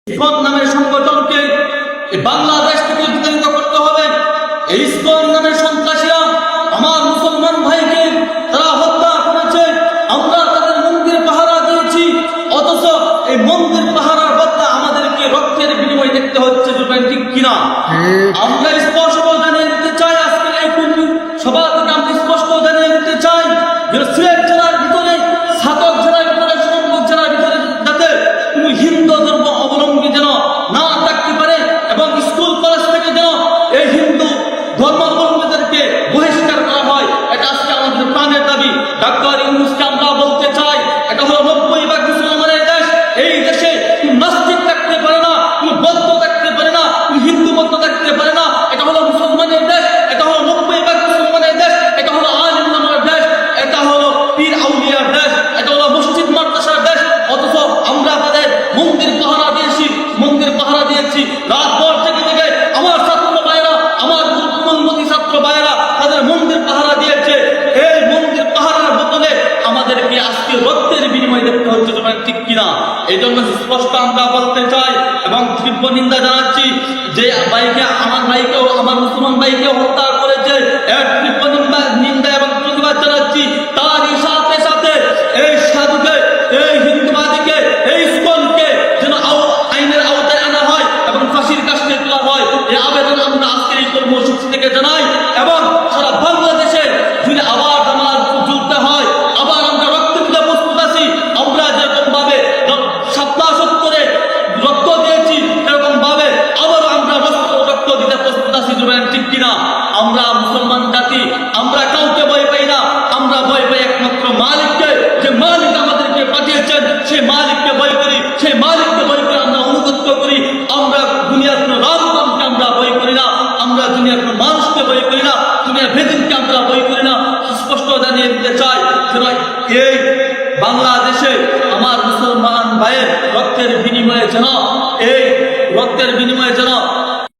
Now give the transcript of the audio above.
ISKCON নামের সংগঠনকে বাংলাদেশ থেকে বিতাড়িত করতে হবে। এই ইসকন নামের সন্ত্রাসীরা আমার মুসলমান ভাইকে তারা হত্যা করেছে, আমরা তাদের মন্দির পাহারা দিয়েছি, অথচ এই মন্দির পাহারার বদলা আমাদেরকে রক্তের বিনিময় দেখতে হচ্ছে। ঠিক কিনা? আমরা স্পষ্ট জানিয়ে দিতে চাই, আজকে এই সভা থেকে আমরা স্পষ্ট জানিয়ে দিতে চাই যে সিলেট জেলার ভিতরে, ছাতক জেলার ভিতরে, সম্পদ জেলার ভিতরে যাতে কোনো হিন্দু ধর্ম অবলম্বী যেন না থাকতে পারে এবং স্কুল কলেজ থেকে যেন এই হিন্দু ধর্মাবলম্বীদেরকে বহিষ্কার করা হয়, এটা আজকে আমাদের প্রাণের দাবি। ডাক্তার ইউনূসকে আমরা বলতে চাই, এটা হলো 90% মুসলমানের দেশ। এই দেশে নাস্তিক থাকতে পারে না, কোনো বৌদ্ধ থাকতে পারে না, কোনো হিন্দু মত থাকতে পারে না। এটা হলো মুসলমানের দেশ, এটা হলো 90% মুসলমানের দেশ, এটা হলো আলিম উলামার দেশ, এটা হলো পীর আউলিয়ার দেশ, এটা হলো মসজিদ মাদ্রাসার দেশ। অথচ আমরা তাদের মন্দির পাহারা দিয়েছি, মন্দির পাহারা দিয়েছি রাত ভর থেকে থেকে। আমার ছাত্র ভাইয়েরা, আমার কোমলমতি ছাত্র ভাইয়েরা তাদের মন্দির পাহারা দিয়েছে। এই মন্দির পাহারার বদলে আমাদেরকে আজকে রক্তের বিনিময় দেখতে হচ্ছে। ঠিক কিনা? এই জন্য স্পষ্ট আমরা বলতে চাই এবং তীব্র নিন্দা জানাচ্ছি যে ভাইকে, আমার ভাইকেও, আমার মুসলমান ভাইকেও হত্যা করেছে, এর তীব্র নিন্দা এবং প্রতিবাদ জানাচ্ছি। তারই সাথে সাথে এই সাধুকে, এই হিন্দুবাদীকে, এই ইসকনকে যেন আইনের আওতায় আনা হয় এবং ফাঁসির কাস্টে তোলা হয়, এই আবেদন আমরা আজকে এই কর্মসূচি থেকে জানাই। এবং সারা বাংলাদেশে যদি আবার জামাত যুদ্ধ হয়, আবার আমরা রক্ত দিতে প্রস্তুত আছি। আমরা যেরকম ভাবে ৭৭ রক্ত দিয়েছি, এরকম ভাবে আবারও আমরা রক্ত দিতে প্রস্তুত আছি। ঠিক কিনা? আমরা মুসলমান জাতি, আমরা কাউকে ভয় পাই না, আমরা ভয় পাই একমাত্র মালিককে। যে মালিক আমাদেরকে পাঠিয়েছেন, সেই মালিককে ভয় করি, সেই মালিককে ভয় করে আমরা অনুগত্য করি। আমরা দুনিয়ার কোনো রাজতন্ত্রকে আমরা ভয় করি না, আমরা দুনিয়ার কোনো মানুষকে ভয় করি না, দুনিয়ার ভেদিনকে আমরা ভয় করি না। স্পষ্ট জানিয়ে দিতে চাই যেন এই বাংলাদেশে আমার মুসলমান ভাইয়ের রক্তের বিনিময়ে যেন, এই রক্তের বিনিময়ে যেন